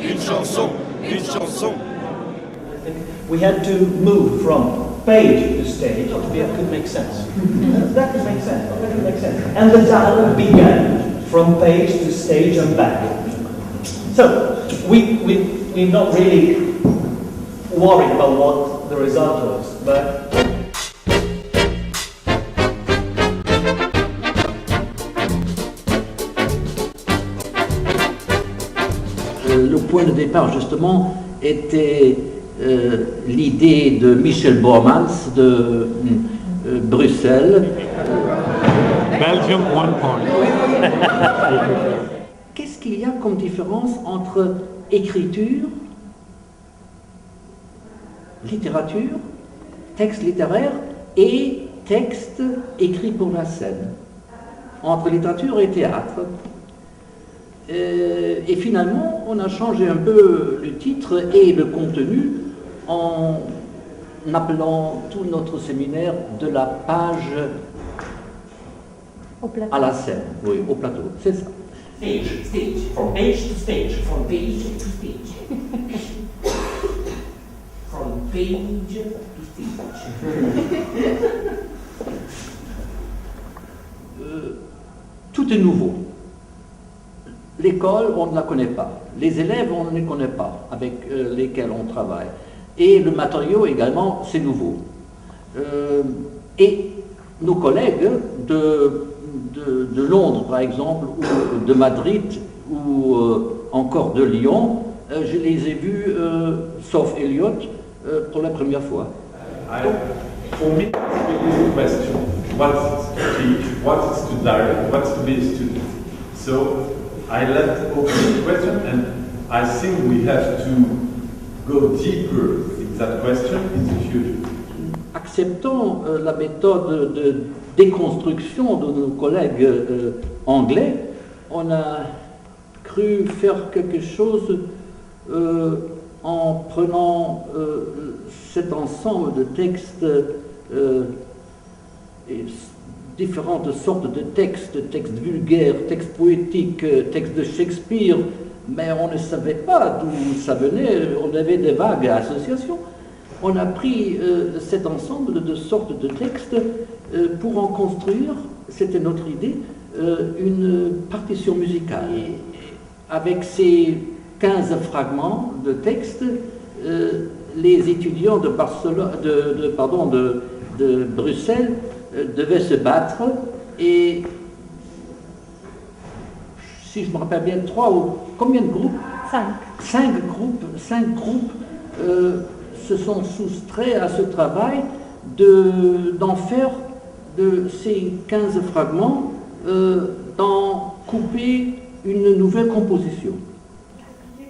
une chanson, une chanson. We had to move from page to stage to be able to make sense. That could make sense. That could make sense. And the dialogue began from page to stage and back. So we're not really worried about what the result was, but le point de départ justement était l'idée de Michel Bormans de Bruxelles. Belgium, 1 point. Qu'est-ce qu'il y a comme différence entre écriture, littérature, texte littéraire et texte écrit pour la scène, entre littérature et théâtre? Et finalement, on a changé un peu le titre et le contenu en appelant tout notre séminaire de la page à la scène, oui, au plateau, c'est ça. Stage, stage, from page to stage, from page to stage. From page to stage. Tout est nouveau. L'école, on ne la connaît pas. Les élèves, on ne les connaît pas, avec lesquels on travaille. Et le matériau également, c'est nouveau. Et nos collègues de Londres, par exemple, ou de Madrid, ou encore de Lyon, je les ai vus, sauf Elliot, pour la première fois. For me, it's really a question. What's to teach, what's to direct, what's to be a student? So I left open the question, and I think we have to go deeper in that question in the future. Acceptons la méthode de déconstruction de nos collègues anglais. On a cru faire quelque chose en prenant cet ensemble de textes, et différentes sortes de textes vulgaires, textes poétiques, textes de Shakespeare, mais on ne savait pas d'où ça venait, on avait des vagues associations. On a pris cet ensemble de sortes de textes pour en construire, c'était notre idée, une partition musicale. Et avec ces 15 fragments de textes, les étudiants de Bruxelles devaient se battre et, si je me rappelle bien, combien de groupes? 5 groupes se sont soustraits à ce travail d'en faire de ces 15 fragments, d'en couper une nouvelle composition.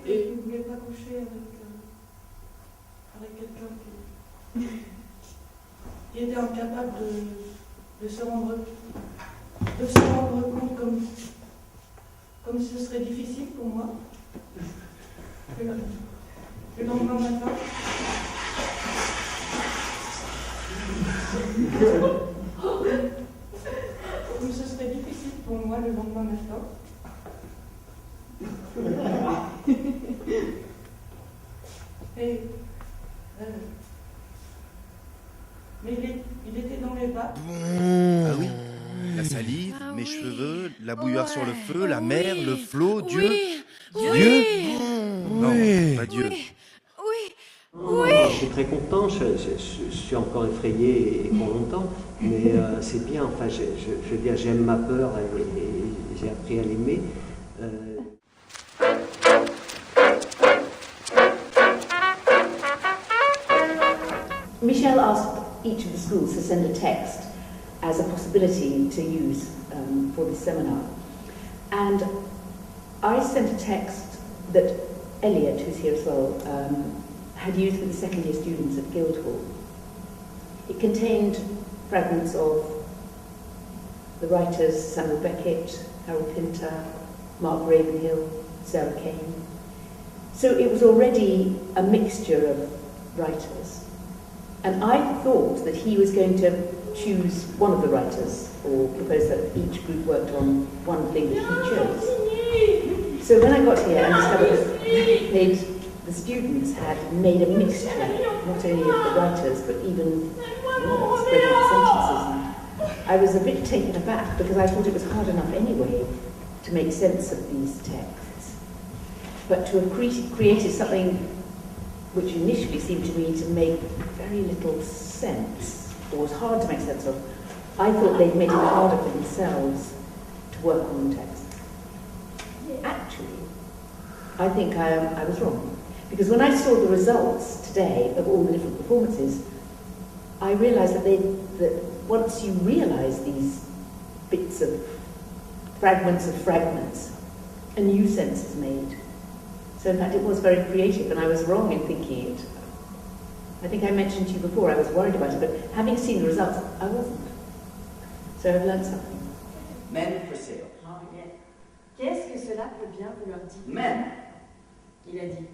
Et vous ne voulez pas coucher avec quelqu'un qui était incapable de se rendre compte comme ce serait difficile pour moi le lendemain matin. Comme ce serait difficile pour moi le lendemain matin. Et, mais il était dans les bas. Ah oui, la salive, mes cheveux, la bouilloire sur le feu, la mer, le flot, Dieu. Dieu. Non, pas Dieu. Je suis très content, je suis encore effrayé et content, mais c'est bien, enfin, je veux dire, j'aime ma peur et j'ai appris à l'aimer. Michel asked each of the schools to send a text as a possibility to use for this seminar. And I sent a text that Elliot, who's here as well, had used with the second year students at Guildhall. It contained fragments of the writers Samuel Beckett, Harold Pinter, Mark Ravenhill, Sarah Kane. So it was already a mixture of writers. And I thought that he was going to choose one of the writers, or propose that each group worked on one thing that he chose. So when I got here and discovered that the students had made a mixture, not only of the writers, but even spreading out sentences. I was a bit taken aback because I thought it was hard enough anyway to make sense of these texts. But to have created something which initially seemed to me to make very little sense, or was hard to make sense of, I thought they'd made it harder for themselves to work on the text. Actually, I think I was wrong. Because when I saw the results today of all the different performances, I realised that once you realise these bits of fragments, a new sense is made. So in fact it was very creative, and I was wrong in thinking it. I think I mentioned to you before, I was worried about it, but having seen the results, I wasn't. So I've learned something. Men for sale. Qu'est-ce que cela peut bien vouloir dire? Men. Il a dit.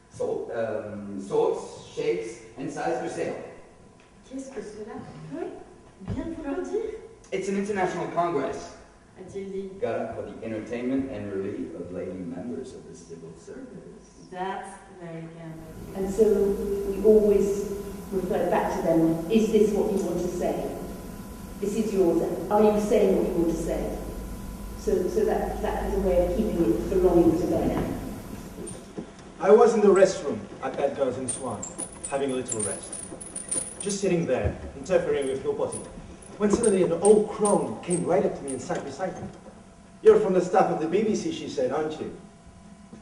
Sorts, shapes, and size for sale. Qu'est-ce que cela peut bien vouloir dire? It's an international congress. A-t-il dit? Got up for the entertainment and relief of lady members of the civil service. That's very kind. And so we always refer back to them, is this what you want to say? This is yours. Are you saying what you want to say? So that is a way of keeping it belonging to them. I was in the restroom at that Girls and Swan, having a little rest. Just sitting there, interfering with nobody, when suddenly an old crone came right up to me and sat beside me. You're from the staff of the BBC, she said, aren't you?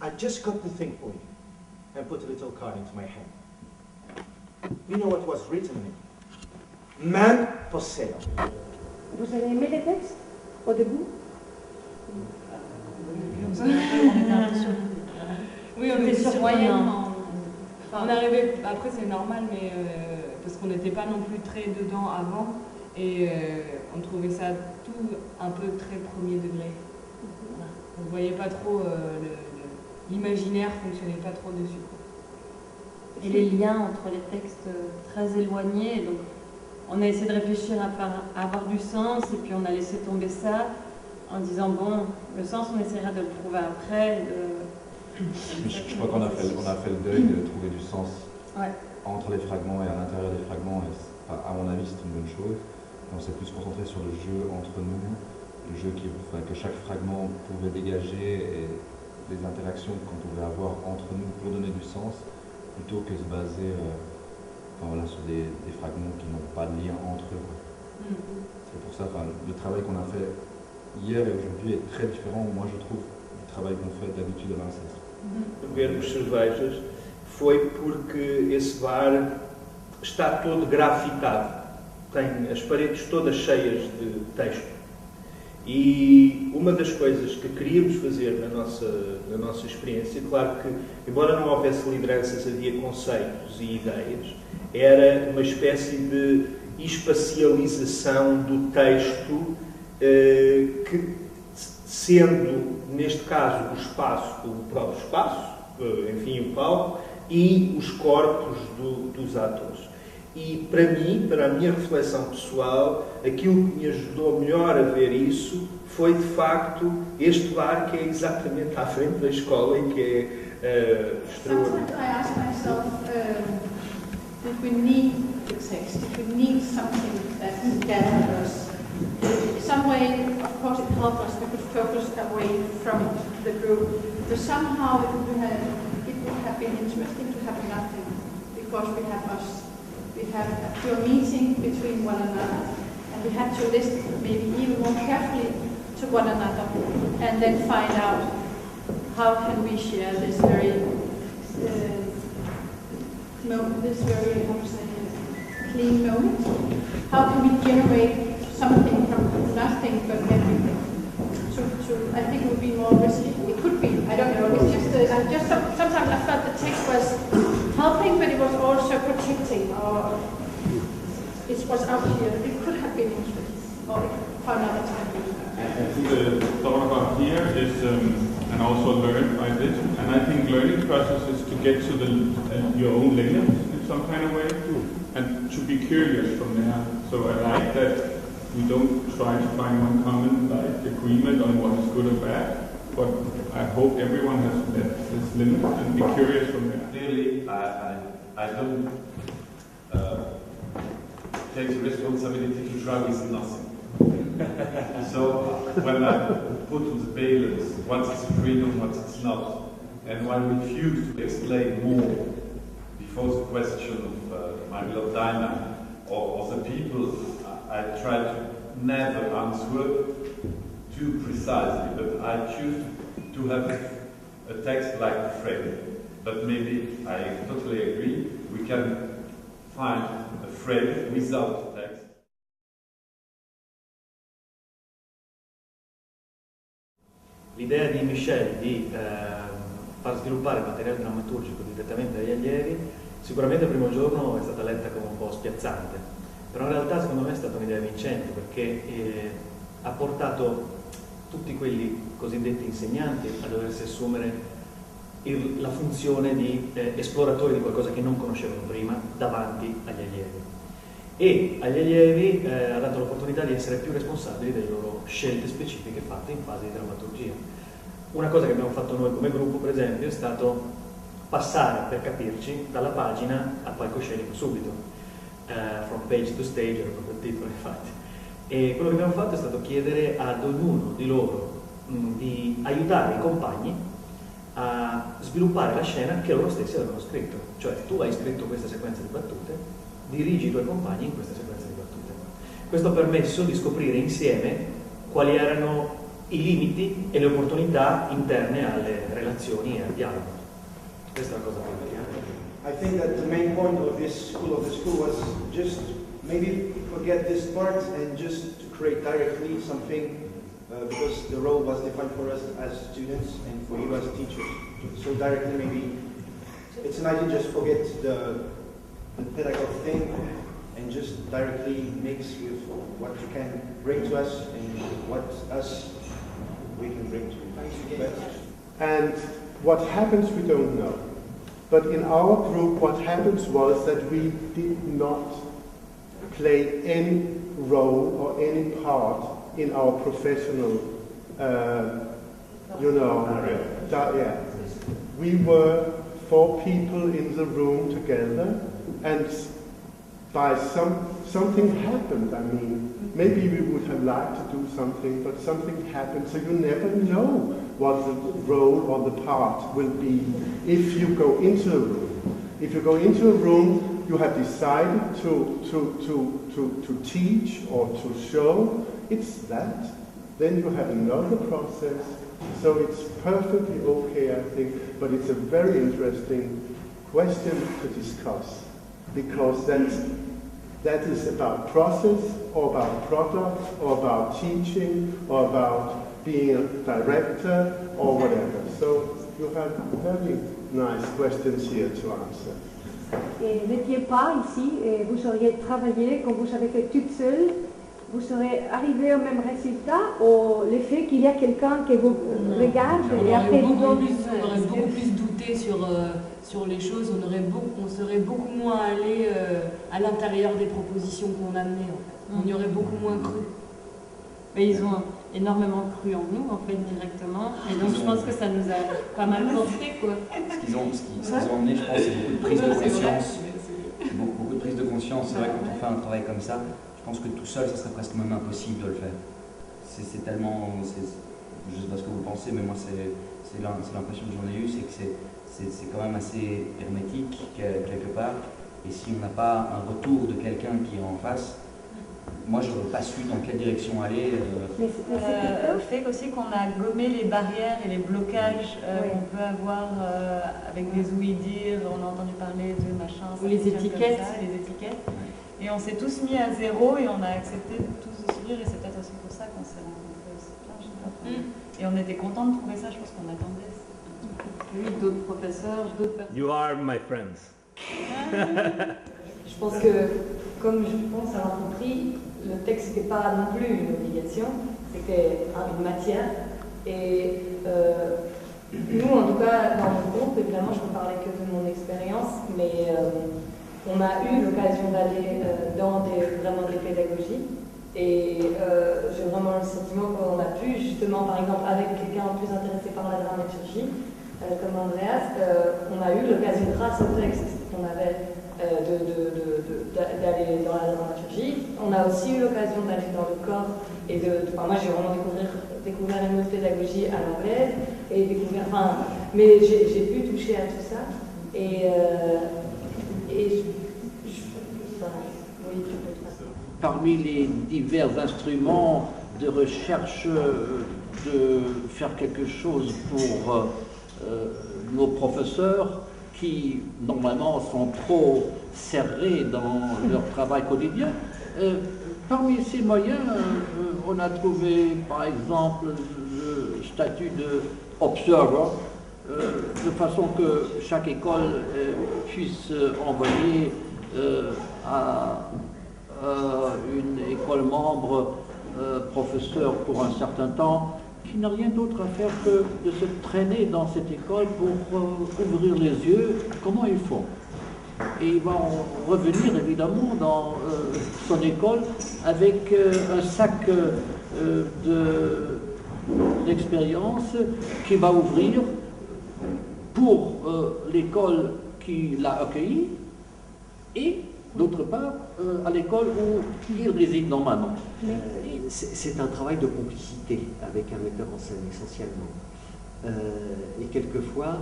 I just got the thing for you, and put a little card into my hand. You know what was written on it? Man for sale. Vous avez aimé les textes au début? Oui, on était surprenant. On arrivait, après c'est normal, mais parce qu'on n'était pas non plus très dedans avant, et on trouvait ça tout un peu très premier degré. On ne voyait pas trop, l'imaginaire fonctionnait pas trop dessus. Et les liens entre les textes très éloignés, donc on a essayé de réfléchir à avoir du sens, et puis on a laissé tomber ça en disant bon, le sens on essaiera de le trouver après. Je crois qu'on a fait le deuil de trouver du sens entre les fragments et à l'intérieur des fragments, et à mon avis c'est une bonne chose. On s'est plus concentré sur le jeu entre nous, le jeu que chaque fragment pouvait dégager et les interactions qu'on pouvait avoir entre nous pour donner du sens, plutôt que se baser sur des fragments qui n'ont pas de lien entre eux. C'est pour ça le travail qu'on a fait hier et aujourd'hui est très différent, moi je trouve, du travail qu'on fait d'habitude à l'INSES. Bebermos cervejas foi porque esse bar está todo grafitado, tem as paredes todas cheias de texto, e uma das coisas que queríamos fazer na nossa experiência, claro que embora não houvesse lideranças havia conceitos e ideias, era uma espécie de espacialização do texto que, sendo, neste caso, o espaço, o próprio espaço, enfim, o palco, e os corpos dos atores. E, para mim, para a minha reflexão pessoal, aquilo que me ajudou melhor a ver isso foi, de facto, este bar que é exatamente à frente da escola e que é extraordinário. Sometimes I ask myself if we need the text, if we need something that gathers us. In some way, of course, it helped us. We could focus away from the group. But somehow it would have been interesting to have nothing, because we have us. We have a pure meeting between one another, and we had to listen maybe even more carefully to one another, and then find out how can we share this very clean moment. How can we generate something from nothing but everything? I think it would be more risky. It could be. I don't know. It's sometimes I felt the text was helping, but it was also protecting, or it was out here. It could have been interesting, or for another time. I think the thought about here is, and also learn by this, and I think learning process is to get to your own limits in some kind of way, and to be curious from there. So I like that we don't try to find one common agreement on what is good or bad, but I hope everyone has met this limit and be curious from there. Clearly, I don't take the responsibility to try with nothing. So when I put to the balance what is freedom, what is not, and when I refuse to explain more before the question of my beloved Diana or the people, I try to never answer too precisely, but I choose to have a text like a frame. But maybe I totally agree, we can find a frame without a text. L'idea di Michel di far sviluppare il materiale drammaturgico direttamente agli allievi sicuramente il primo giorno è stata letta come un po' spiazzante, però in realtà secondo me è stata un'idea vincente perché ha portato tutti quelli cosiddetti insegnanti a doversi assumere la funzione di esploratori di qualcosa che non conoscevano prima davanti agli allievi. E agli allievi ha dato l'opportunità di essere più responsabili delle loro scelte specifiche fatte in fase di drammaturgia. Una cosa che abbiamo fatto noi come gruppo, per esempio, è stato passare, per capirci, dalla pagina al palcoscenico subito. From page to stage era proprio il titolo, infatti. E quello che abbiamo fatto è stato chiedere ad ognuno di loro di aiutare i compagni a sviluppare la scena che loro stessi avevano scritto. Cioè, tu hai scritto questa sequenza di battute, dirigi i tuoi compagni in questa sequenza di battute. Questo ha permesso di scoprire insieme quali erano i limiti e le opportunità interne alle relazioni e al dialogo. Questa è la cosa più importante. I think that the main point of this school was just maybe forget this part and just to create directly something because the role was defined for us as students and for you as teachers. So directly maybe it's an idea, just forget the pedagogy thing and just directly mix with what you can bring to us and what we can bring to you. And what happens we don't know. But in our group what happens was that we did not play any role or any part in our professional, we were 4 people in the room together, and by something happened. I mean, maybe we would have liked to do something, but something happened, so you never know what the role or the part will be if you go into a room. If you go into a room, you have decided to teach or to show, it's that. Then you have another process, so it's perfectly okay, I think, but it's a very interesting question to discuss, because that is about process, or about product, or about teaching, or about being a director, or whatever. So you have very nice questions here to answer. Et n'étiez pas ici, et vous auriez travaillé comme vous avez fait toute seule, vous serez arrivé au même résultat, ou l'effet qu'il y a quelqu'un qui vous regarde et après vous donne... On aurait beaucoup plus douté sur les choses, on serait beaucoup moins allé à l'intérieur des propositions qu'on amenait. En fait. On y aurait beaucoup moins cru. Mais ils ont énormément cru en nous, en fait, directement. Et donc, je pense que ça nous a pas mal porté, quoi. Ce qu'ils ont emmené, je pense, c'est beaucoup de prise de conscience. Beaucoup de prise de conscience. C'est vrai que quand on fait un travail comme ça, je pense que tout seul, ça serait presque même impossible de le faire. C'est tellement... Je ne sais pas ce que vous pensez, mais moi, c'est l'impression que j'en ai eue, c'est que c'est quand même assez hermétique, quelque part. Et si on n'a pas un retour de quelqu'un qui est en face, moi, je n'aurais pas su dans quelle direction aller. Le fait aussi qu'on a gommé les barrières et les blocages qu'on peut avoir avec des ouï-dire, on a entendu parler de machin, ou les étiquettes. Les étiquettes. Et on s'est tous mis à zéro et on a accepté de tous se suivre, et c'est peut-être aussi pour ça qu'on s'est rencontrés aussi plein, je sais pas. Et on était contents de trouver ça, je pense qu'on attendait. Oui, d'autres professeurs, d'autres personnes. You are my friends. Je pense que, comme je pense avoir compris, le texte n'était pas non plus une obligation, c'était une matière. Et nous, en tout cas, dans mon groupe, évidemment, je ne peux parler que de mon expérience, mais on a eu l'occasion d'aller dans vraiment des pédagogies. Et j'ai vraiment le sentiment qu'on a pu, justement, par exemple, avec quelqu'un plus intéressé par la dramaturgie, comme Andreas, on a eu l'occasion, grâce au texte qu'on avait, d'aller dans la dramaturgie. On a aussi eu l'occasion d'aller dans le corps et moi j'ai vraiment découvert une autre pédagogie à l'anglaise et mais j'ai pu toucher à tout ça et oui, parmi les divers instruments de recherche, de faire quelque chose pour nos professeurs qui, normalement, sont trop serrés dans leur travail quotidien. Parmi ces moyens, on a trouvé, par exemple, le statut de observer, de façon que chaque école puisse envoyer à une école membre professeur pour un certain temps, qui n'a rien d'autre à faire que de se traîner dans cette école pour ouvrir les yeux comment ils font. Et il va revenir évidemment dans son école avec un sac d'expérience qu'il va ouvrir pour l'école qui l'a accueilli et d'autre part à l'école où il réside normalement. C'est un travail de complicité avec un metteur en scène essentiellement. Et quelquefois,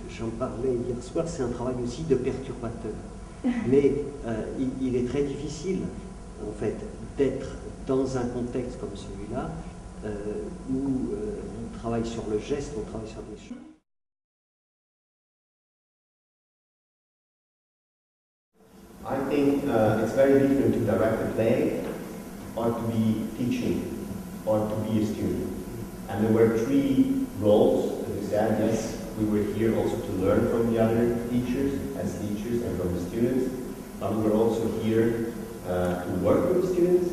j'en parlais hier soir, c'est un travail aussi de perturbateur. Mais il est très difficile, en fait, d'être dans un contexte comme celui-là, où on travaille sur le geste, on travaille sur des choses. I think it's very different to direct a play or to be teaching or to be a student. And there were three roles, as you said, yes, we were here also to learn from the other teachers, as teachers, and from the students, but we were also here to work with the students,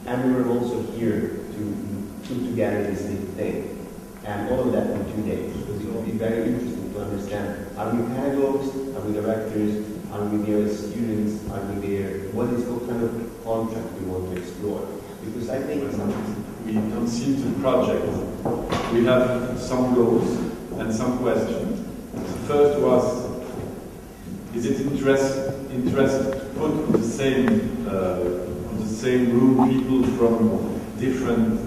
and we were also here to put together this big thing. And all of that in 2 days, because it will be very interesting to understand, are we pedagogues, are we directors, are we there as students, are we there, what kind of contract we want to explore? Because I think we don't see the project. We have some goals and some questions. The first was, is it interesting to put in the same room people from different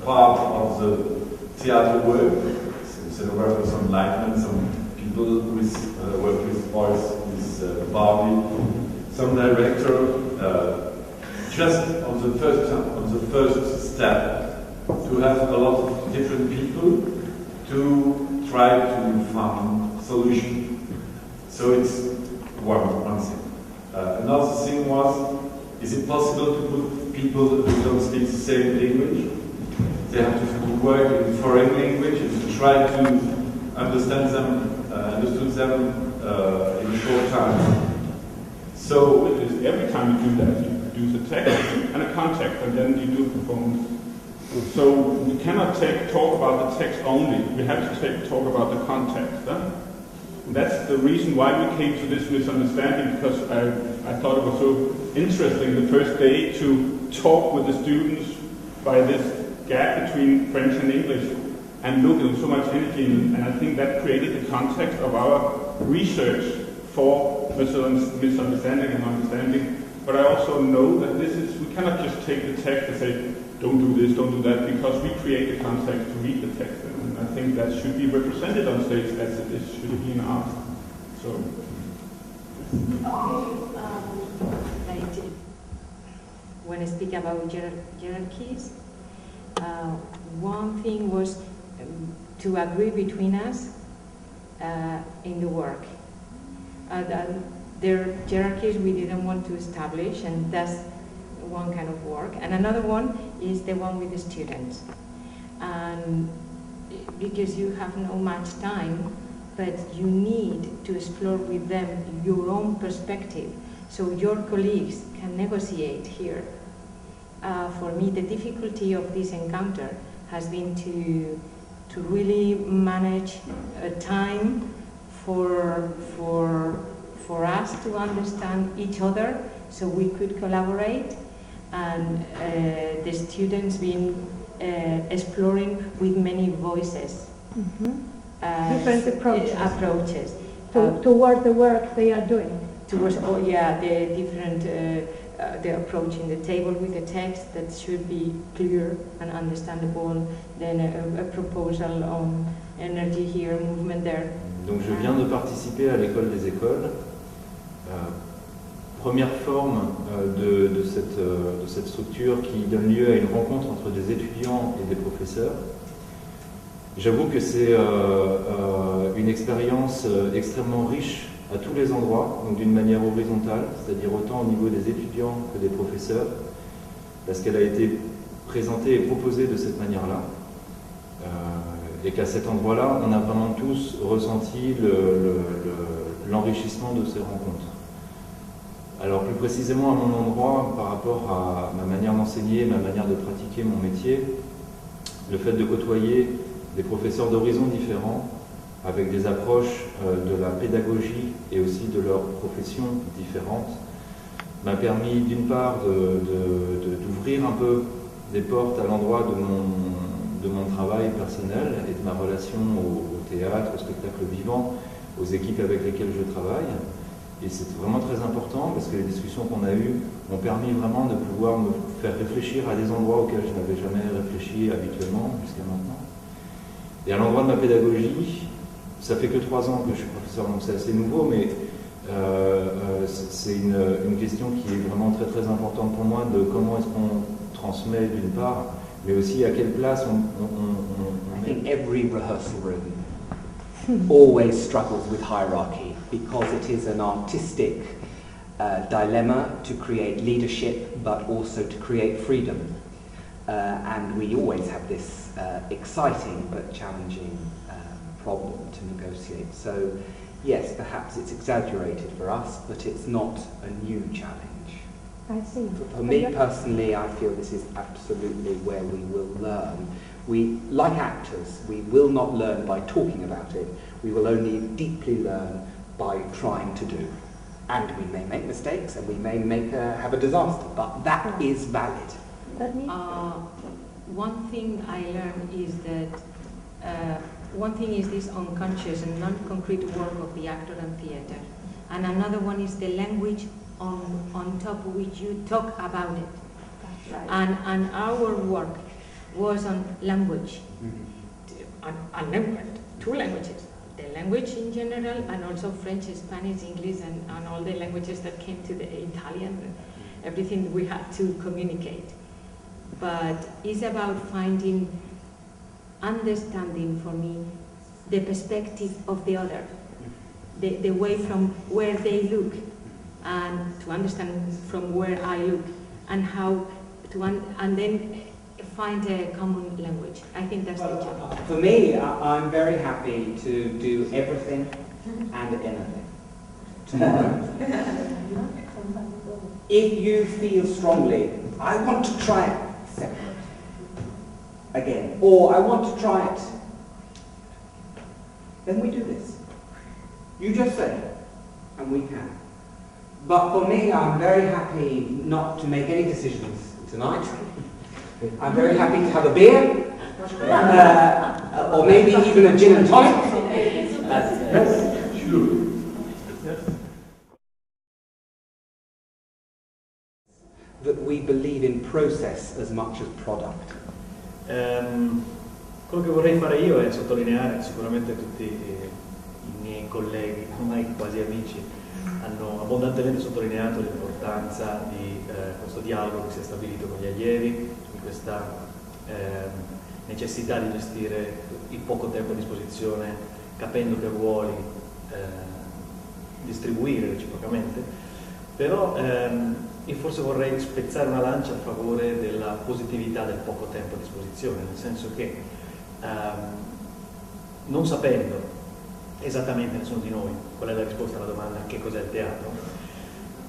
parts of the theater work? Scenographer, some lighting, some people with work with voice, with body, some director. Just on the first step, to have a lot of different people to try to find solution. So it's one thing. Another thing was, is it possible to put people who don't speak the same language? They have to work in foreign language and to try to understand them in a short time. So every time you do that, you produce a text and a context, and then you do performance. So we cannot talk about the text only. We have to talk about the context. Huh? That's the reason why we came to this misunderstanding, because I thought it was so interesting the first day to talk with the students by this gap between French and English and look at so much energy in it. And I think that created the context of our research for misunderstanding and understanding. But I also know that we cannot just take the text and say, don't do this, don't do that, because we create the context to read the text. And I think that should be represented on stage as it should be in art. So. When I speak about hierarchies, one thing was to agree between us in the work. There are hierarchies we didn't want to establish, and that's one kind of work. And another one is the one with the students. And because you have no much time, but you need to explore with them your own perspective, so your colleagues can negotiate here. For me, the difficulty of this encounter has been to really manage a time for us to understand each other, so we could collaborate, and the students been exploring with many voices. Different approaches. Toward the work they are doing. Towards, the different the approach in the table with the text that should be clear and understandable, then a proposal on energy here, movement there. Donc je viens de participer à l'école des écoles. Première forme de cette structure qui donne lieu à une rencontre entre des étudiants et des professeurs. J'avoue que c'est une expérience extrêmement riche à tous les endroits, donc d'une manière horizontale, c'est-à-dire autant au niveau des étudiants que des professeurs, parce qu'elle a été présentée et proposée de cette manière-là, et qu'à cet endroit-là, on a vraiment tous ressenti l'enrichissement de ces rencontres. Alors plus précisément à mon endroit, par rapport à ma manière d'enseigner, ma manière de pratiquer mon métier, le fait de côtoyer des professeurs d'horizons différents, avec des approches de la pédagogie et aussi de leurs professions différentes, m'a permis d'une part d'ouvrir un peu des portes à l'endroit de mon travail personnel et de ma relation au théâtre, au spectacle vivant, aux équipes avec lesquelles je travaille. Et c'est vraiment très important parce que les discussions qu'on a eues m'ont permis vraiment de pouvoir me faire réfléchir à des endroits auxquels je n'avais jamais réfléchi habituellement jusqu'à maintenant. Et à l'endroit de ma pédagogie, ça fait que 3 ans que je suis professeur, donc c'est assez nouveau, mais c'est une question qui est vraiment très très importante pour moi, de comment est-ce qu'on transmet d'une part, mais aussi à quelle place on I think every rehearsal room always struggles with hierarchy because it is an artistic dilemma to create leadership but also to create freedom. And we always have this exciting but challenging problem to negotiate. So yes, perhaps it's exaggerated for us, but it's not a new challenge. I see. For me personally, I feel this is absolutely where we will learn. We, like actors, we will not learn by talking about it. We will only deeply learn by trying to do. And we may make mistakes and we may have a disaster, but that is valid. One thing I learned is that one thing is this unconscious and non-concrete work of the actor and theatre, and another one is the language on top of which you talk about it. Right. And our work was on language, on language, 2 languages. The language in general, and also French, Spanish, English, and all the languages that came to the Italian, everything we had to communicate. But it's about finding understanding for me the perspective of the other, the way from where they look, and to understand from where I look, and how to and then find a common language. I think that's the challenge. For me, I'm very happy to do everything and anything tomorrow. If you feel strongly, I want to try it separate again, or I want to try it, then we do this. You just say, and we can. But for me, I'm very happy not to make any decisions tonight. I'm very happy to have a beer, or maybe even a gin and tonic. Sure. Yes. That we believe in process as much as product. Quello che vorrei fare io è sottolineare, sicuramente tutti i miei colleghi, ormai quasi amici, hanno abbondantemente sottolineato l'importanza di questo dialogo che si è stabilito con gli allievi, di questa necessità di gestire il poco tempo a disposizione, capendo che ruoli distribuire reciprocamente, però io forse vorrei spezzare una lancia a favore della positività del poco tempo a disposizione, nel senso che non sapendo esattamente nessuno di noi qual è la risposta alla domanda che cos'è il teatro,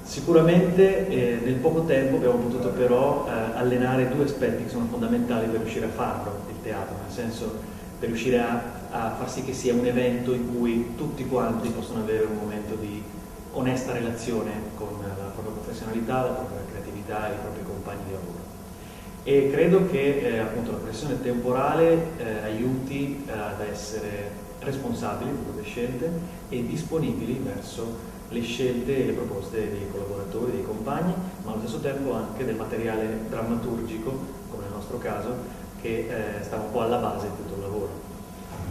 sicuramente nel poco tempo abbiamo potuto però allenare 2 aspetti che sono fondamentali per riuscire a farlo, il teatro, nel senso per riuscire a far sì che sia un evento in cui tutti quanti possono avere un momento di onesta relazione con la propria professionalità, la propria creatività e i propri compagni di lavoro. E credo che appunto la pressione temporale aiuti ad essere responsabili di queste scelte e disponibili verso le scelte e le proposte dei collaboratori, dei compagni, ma allo stesso tempo anche del materiale drammaturgico, come nel nostro caso, che sta un po' alla base di tutto il lavoro.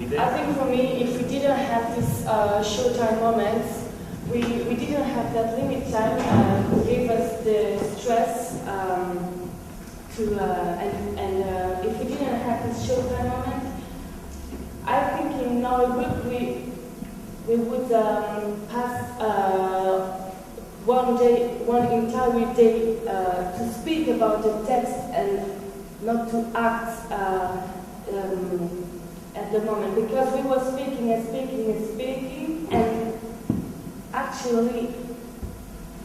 I think for me, if we didn't have these short time moments, we didn't have that limit time who gave us the stress and if we didn't have this short time moment, I think in our group we would pass one entire day to speak about the text and not to act at the moment, because we were speaking and speaking and speaking, and actually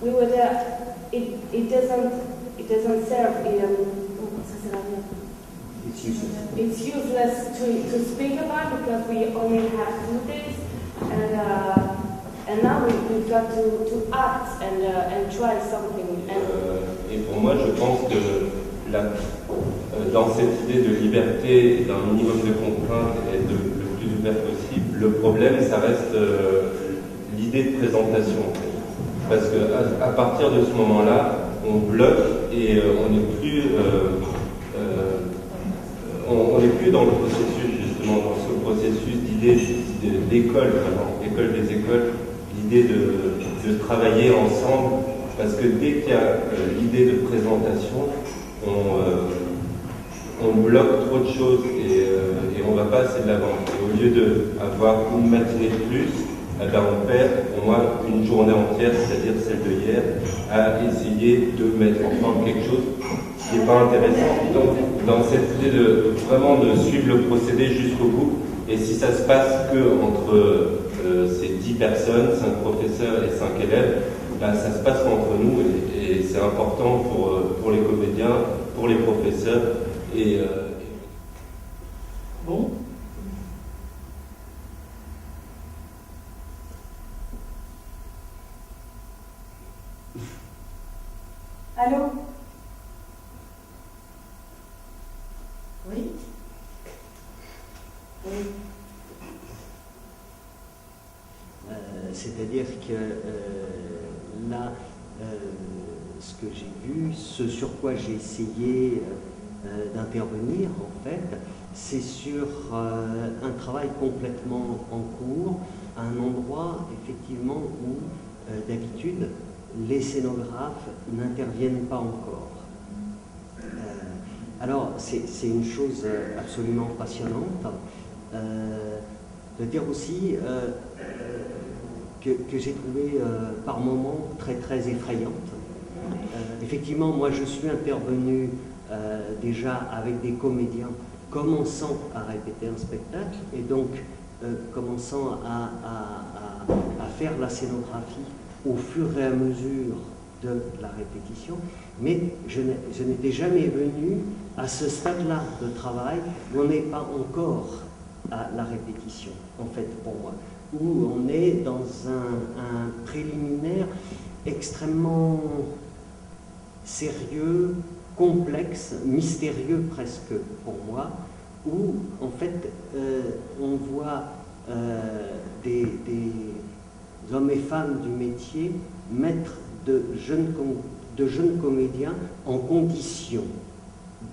we were there. It doesn't serve. It's useless to speak about, because we only have 2 days, and now we've got to act and try something. Et pour moi, je pense que dans cette idée de liberté et d'un minimum de contraintes et le plus ouvert possible, le problème, ça reste l'idée de présentation. En fait. Parce qu'à partir de ce moment-là, on bloque et on n'est plus dans le processus, justement, dans ce processus d'idée d'école, vraiment, école des écoles, l'idée de travailler ensemble, parce que dès qu'il y a l'idée de présentation, on bloque trop de choses et on ne va pas assez de l'avant. Et au lieu d'avoir une matinée de plus, eh ben on perd pour moi une journée entière, c'est-à-dire celle de hier, à essayer de mettre en forme quelque chose qui n'est pas intéressant. Donc dans cette idée de vraiment de suivre le procédé jusqu'au bout, et si ça se passe que entre ces 10 personnes, 5 professeurs et 5 élèves, ben, ça se passe entre nous et c'est important pour les comédiens, pour les professeurs et bon. Allô? Oui? Oui. C'est-à-dire que là, ce que j'ai vu, ce sur quoi j'ai essayé d'intervenir, en fait, c'est sur un travail complètement en cours, à un endroit, effectivement, où d'habitude, les scénographes n'interviennent pas encore. Alors, c'est une chose absolument passionnante. De dire aussi que j'ai trouvé par moments très très effrayante. Effectivement, moi je suis intervenu déjà avec des comédiens commençant à répéter un spectacle et donc commençant à faire la scénographie au fur et à mesure de la répétition, mais je n'étais jamais venu à ce stade-là de travail où on n'est pas encore à la répétition, en fait, pour moi, où on est dans un préliminaire extrêmement sérieux, complexe, mystérieux presque pour moi, où en fait on voit des hommes et femmes du métier mettre de jeunes comédiens en condition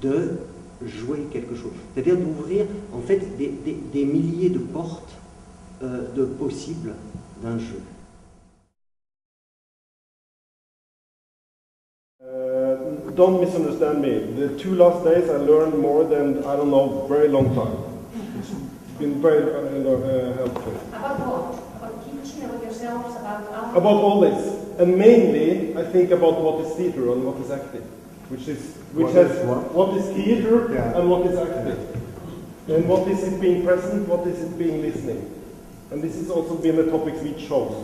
de jouer quelque chose. C'est-à-dire d'ouvrir en fait des milliers de portes de possibles d'un jeu. Don't misunderstand me. The 2 last days I learned more than, I don't know, very long time. It's been very helpful. About what? About teaching, about yourselves, about... About all this. And mainly, I think about what is theatre and what is acting. What is theatre and what is acting. And what is it being present, what is it being listening. And this has also been the topics we chose.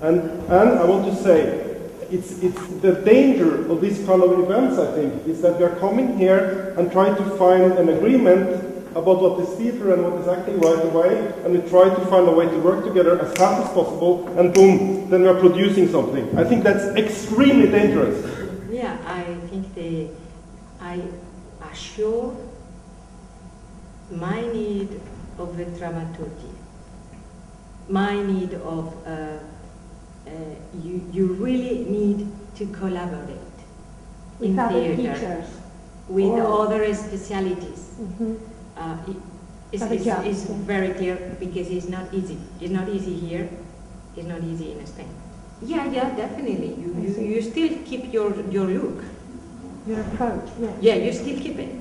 And I want to say, it's the danger of these kind of events, I think, is that we are coming here and trying to find an agreement about what is theatre and what is acting right away, and we try to find a way to work together as fast as possible, and boom, then we're producing something. I think that's extremely dangerous. Yeah, I think I assure my need of the dramaturgy, my need of, you really need to collaborate in theatre with other specialities. It's very clear because it's not easy. It's not easy here. It's not easy in Spain. Yeah, definitely. You still keep your look. Your approach, Yeah, you still keep it,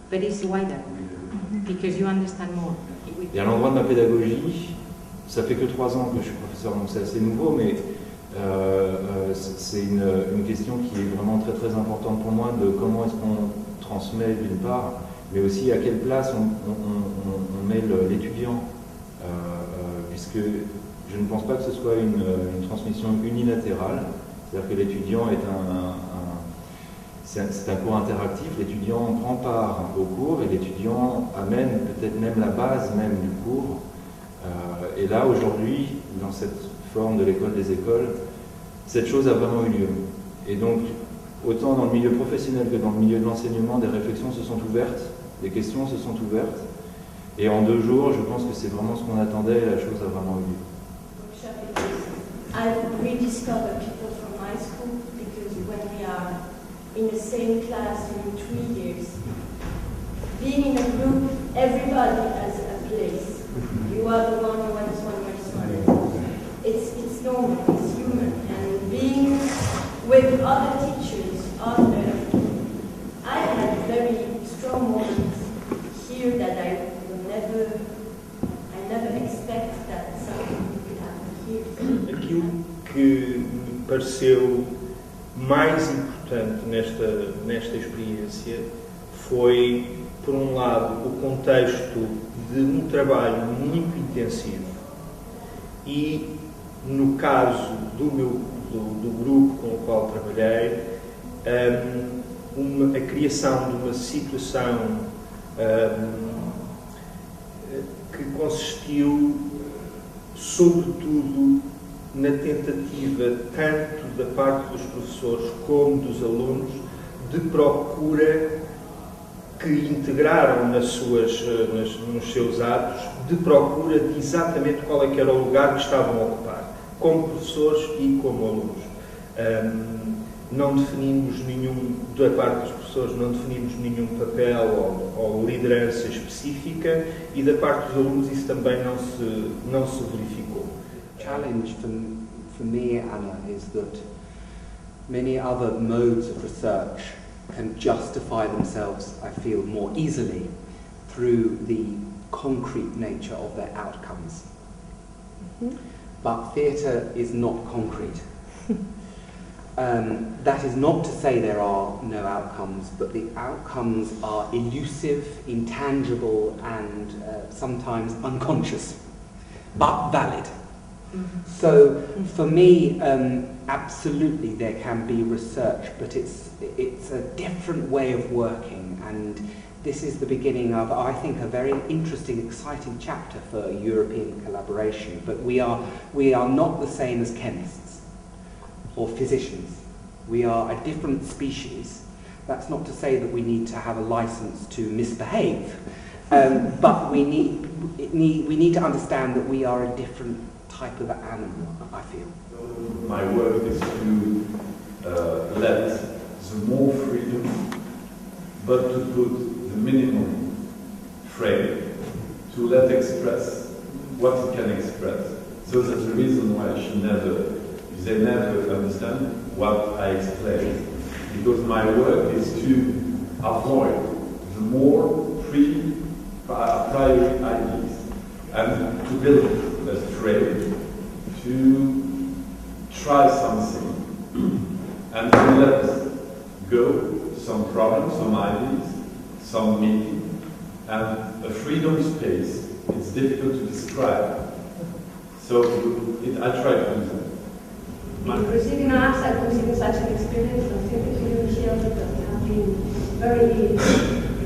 but it's wider because you understand more. Et à l'endroit de ma pédagogie, ça fait que 3 ans que je suis professeur, donc c'est assez nouveau, mais c'est une question qui est vraiment très très importante pour moi, de comment est-ce qu'on transmet d'une part, mais aussi à quelle place on met l'étudiant, puisque je ne pense pas que ce soit une transmission unilatérale, c'est-à-dire que l'étudiant est c'est un cours interactif, l'étudiant prend part au cours et l'étudiant amène peut-être même la base même du cours. Et là, aujourd'hui, dans cette forme de l'école des écoles, cette chose a vraiment eu lieu. Et donc, autant dans le milieu professionnel que dans le milieu de l'enseignement, des réflexions se sont ouvertes, des questions se sont ouvertes. Et en 2 jours, je pense que c'est vraiment ce qu'on attendait et la chose a vraiment eu lieu. I've rediscovered people from high school because when we are in the same class during 3 years, being in a group, everybody has a place. You are the one who has one. It's normal, it's human. And being with other teachers, I had very strong moments here that I never expect that something could happen here. Aquilo que me pareceu mais importante nesta experiência foi, por um lado, o contexto de trabalho muito intensivo e, no caso do grupo com o qual trabalhei, a criação de uma situação que consistiu, sobretudo, na tentativa, tanto da parte dos professores como dos alunos, de procura que integraram nos seus atos, de procura de exatamente qual é que era o lugar que estavam a ocupar, como professores e como alunos. Não definimos da parte dos professores, não definimos nenhum papel ou liderança específica, e da parte dos alunos isso também não se verificou. Challenge for me, Anna, is that many other modes of research can justify themselves, I feel, more easily through the concrete nature of their outcomes. But theatre is not concrete. That is not to say there are no outcomes, but the outcomes are elusive, intangible, and sometimes unconscious, but valid. So, for me, absolutely there can be research, but it's a different way of working, and this is the beginning of, I think, a very interesting, exciting chapter for European collaboration. But we are not the same as chemists or physicians. We are a different species. That's not to say that we need to have a license to misbehave, but we need to understand that we are a different type of animal, I feel. My work is to let the more freedom, but to put the minimum frame to let express what it can express. So that's the reason why they never understand what I explain, because my work is to avoid the more private ideas and to build a frame to try something and to let go some problems, some ideas, some meaning, and a freedom space. It's difficult to describe. So I try to do that. Receiving arts and receiving such an experience of theatre here,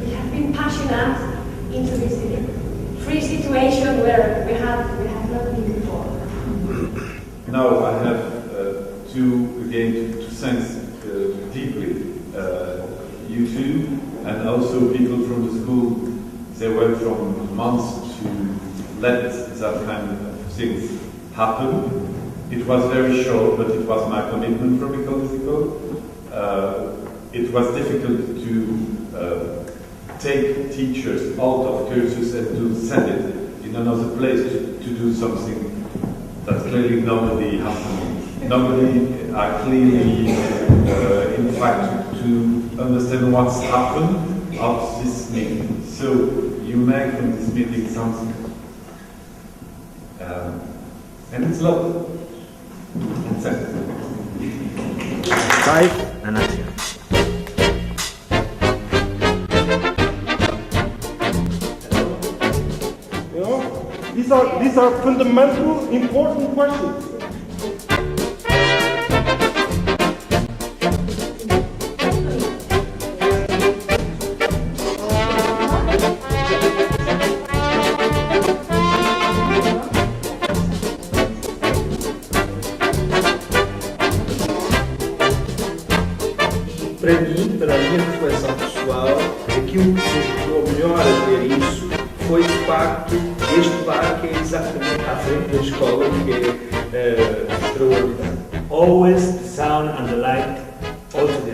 we have been passionate into this situation where we have not been before. Now I have to thank deeply you two, and also people from the school. They went from months to let that kind of things happen. It was very short, but it was my commitment from ÉCOLES. It was difficult to take teachers out of cursus and to send it in another place to do something that clearly nobody happened. Nobody are clearly, in fact, to understand what's happened of this meeting. So you make from this meeting something, and it's love. Thank you. 5 and action. You know, these are fundamental, important questions. Para mim, pela minha reflexão pessoal, aquilo que me ajudou melhor a ver isso foi de facto este bar que é exatamente à frente da escola, que é extraordinário. Always the sound and the light all together.